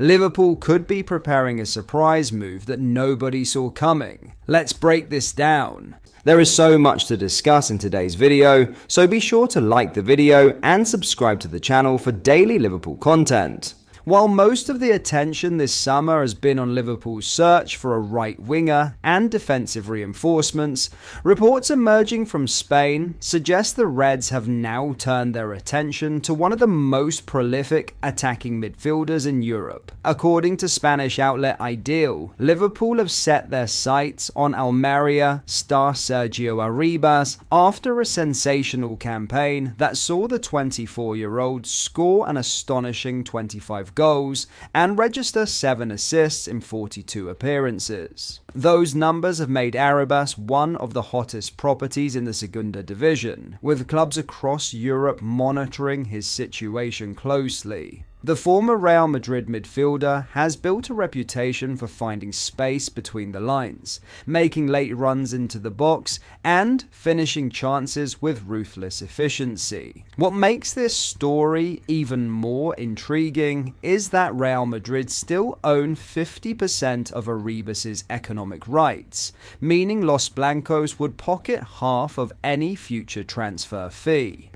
Liverpool could be preparing a surprise move that nobody saw coming. Let's break this down. There is so much to discuss in today's video, so be sure to like the video and subscribe to the channel for daily Liverpool content. While most of the attention this summer has been on Liverpool's search for a right winger and defensive reinforcements, reports emerging from Spain suggest the Reds have now turned their attention to one of the most prolific attacking midfielders in Europe. According to Spanish outlet Ideal, Liverpool have set their sights on Almeria star Sergio Arribas after a sensational campaign that saw the 24-year-old score an astonishing 25 goals and register 7 assists in 42 appearances. Those numbers have made Arribas one of the hottest properties in the Segunda Division, with clubs across Europe monitoring his situation closely. The former Real Madrid midfielder has built a reputation for finding space between the lines, making late runs into the box, and finishing chances with ruthless efficiency. What makes this story even more intriguing is that Real Madrid still own 50% of Arribas' economic rights, meaning Los Blancos would pocket half of any future transfer fee.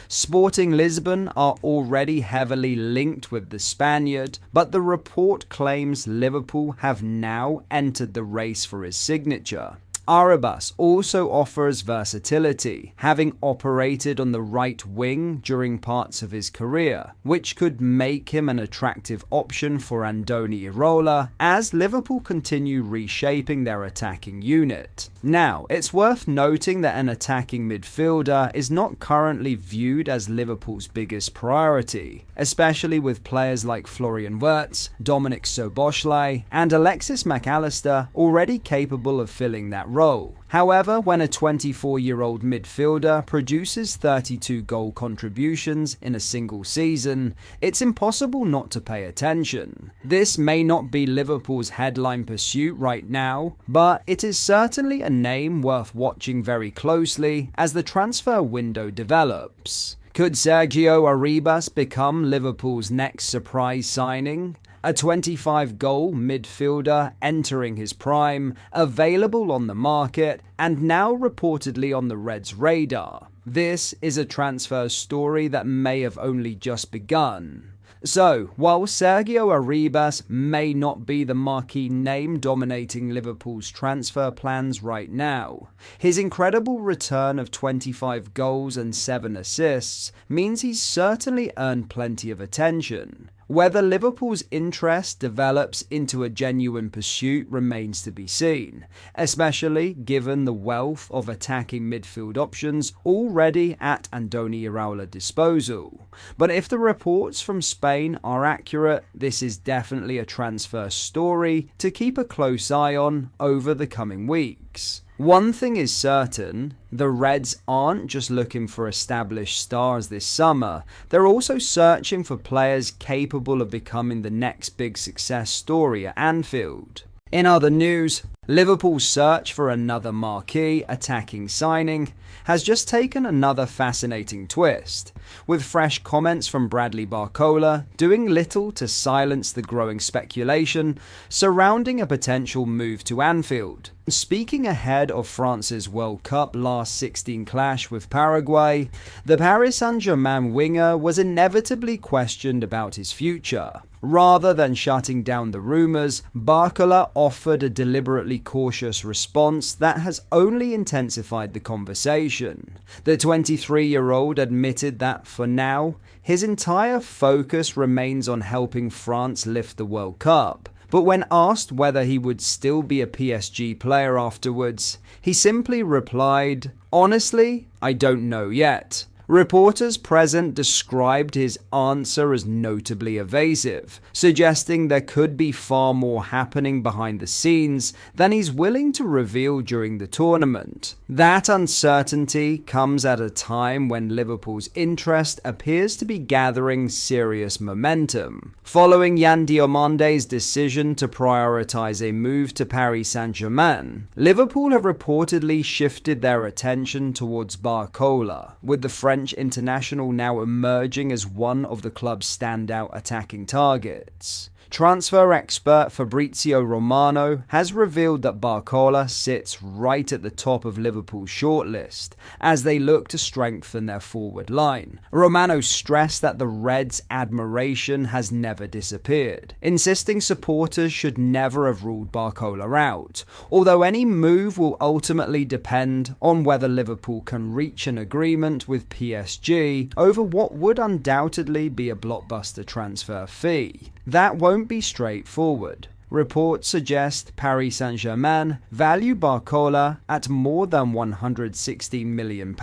Sporting Lisbon are already heavily linked with the Spaniard, but the report claims Liverpool have now entered the race for his signature. Arribas also offers versatility, having operated on the right wing during parts of his career, which could make him an attractive option for Andoni Iraola as Liverpool continue reshaping their attacking unit. Now, it's worth noting that an attacking midfielder is not currently viewed as Liverpool's biggest priority, especially with players like Florian Wirtz, Dominik Szoboszlai, and Alexis Mac Allister already capable of filling that role. However, when a 24-year-old midfielder produces 32 goal contributions in a single season, it's impossible not to pay attention. This may not be Liverpool's headline pursuit right now, but it is certainly a name worth watching very closely as the transfer window develops. Could Sergio Arribas become Liverpool's next surprise signing? A 25-goal midfielder entering his prime, available on the market, and now reportedly on the Reds' radar. This is a transfer story that may have only just begun. So, while Sergio Arribas may not be the marquee name dominating Liverpool's transfer plans right now, his incredible return of 25 goals and 7 assists means he's certainly earned plenty of attention. Whether Liverpool's interest develops into a genuine pursuit remains to be seen, especially given the wealth of attacking midfield options already at Andoni Iraola's disposal. But if the reports from Spain are accurate, this is definitely a transfer story to keep a close eye on over the coming weeks. One thing is certain, the Reds aren't just looking for established stars this summer, they're also searching for players capable of becoming the next big success story at Anfield. In other news, Liverpool's search for another marquee attacking signing has just taken another fascinating twist, with fresh comments from Bradley Barcola doing little to silence the growing speculation surrounding a potential move to Anfield. Speaking ahead of France's World Cup last 16 clash with Paraguay, the Paris Saint-Germain winger was inevitably questioned about his future. Rather than shutting down the rumours, Barcola offered a deliberately cautious response that has only intensified the conversation. The 23-year-old admitted that for now, his entire focus remains on helping France lift the World Cup. But when asked whether he would still be a PSG player afterwards, he simply replied, "Honestly, I don't know yet." Reporters present described his answer as notably evasive, suggesting there could be far more happening behind the scenes than he's willing to reveal during the tournament. That uncertainty comes at a time when Liverpool's interest appears to be gathering serious momentum. Following Yan Diomandé's decision to prioritise a move to Paris Saint-Germain, Liverpool have reportedly shifted their attention towards Barcola, with the French international now emerging as one of the club's standout attacking targets. Transfer expert Fabrizio Romano has revealed that Barcola sits right at the top of Liverpool's shortlist as they look to strengthen their forward line. Romano stressed that the Reds' admiration has never disappeared, insisting supporters should never have ruled Barcola out, although any move will ultimately depend on whether Liverpool can reach an agreement with PSG over what would undoubtedly be a blockbuster transfer fee. That won't be straightforward. Reports suggest Paris Saint-Germain value Barcola at more than £160 million,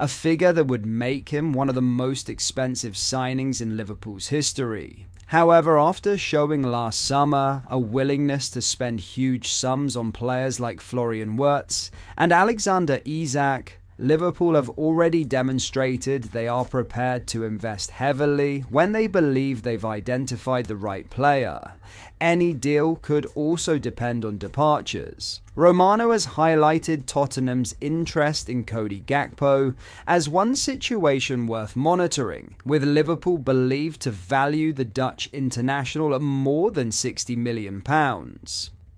a figure that would make him one of the most expensive signings in Liverpool's history. However, after showing last summer a willingness to spend huge sums on players like Florian Wirtz and Alexander Isak, Liverpool have already demonstrated they are prepared to invest heavily when they believe they've identified the right player. Any deal could also depend on departures. Romano has highlighted Tottenham's interest in Cody Gakpo as one situation worth monitoring, with Liverpool believed to value the Dutch international at more than £60 million.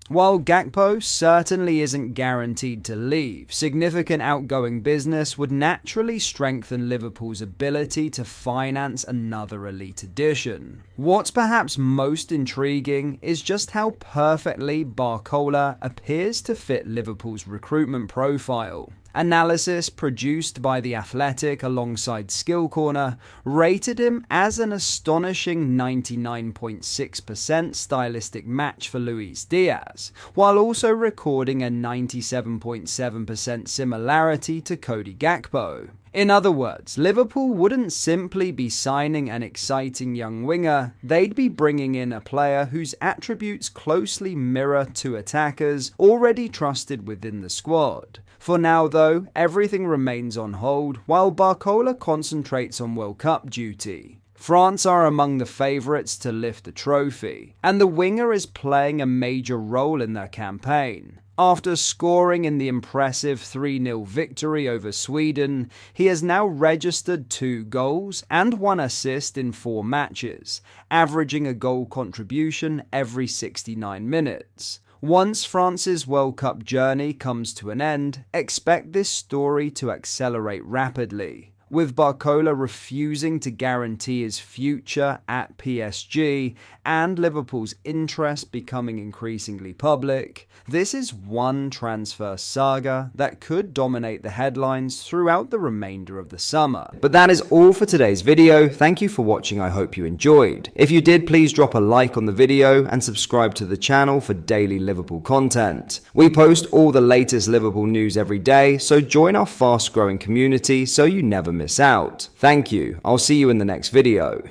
While Gakpo certainly isn't guaranteed to leave, significant outgoing business would naturally strengthen Liverpool's ability to finance another elite addition. What's perhaps most intriguing is just how perfectly Barcola appears to fit Liverpool's recruitment profile. Analysis produced by The Athletic alongside Skill Corner rated him as an astonishing 99.6% stylistic match for Luis Diaz, while also recording a 97.7% similarity to Cody Gakpo. In other words, Liverpool wouldn't simply be signing an exciting young winger, they'd be bringing in a player whose attributes closely mirror two attackers already trusted within the squad. For now though, everything remains on hold while Barcola concentrates on World Cup duty. France are among the favourites to lift the trophy, and the winger is playing a major role in their campaign. After scoring in the impressive 3-0 victory over Sweden, he has now registered 2 goals and 1 assist in 4 matches, averaging a goal contribution every 69 minutes. Once France's World Cup journey comes to an end, expect this story to accelerate rapidly. With Barcola refusing to guarantee his future at PSG and Liverpool's interest becoming increasingly public, this is one transfer saga that could dominate the headlines throughout the remainder of the summer. But that is all for today's video. Thank you for watching. I hope you enjoyed. If you did, please drop a like on the video and subscribe to the channel for daily Liverpool content. We post all the latest Liverpool news every day, so join our fast growing community so you never miss out. Thank you. I'll see you in the next video.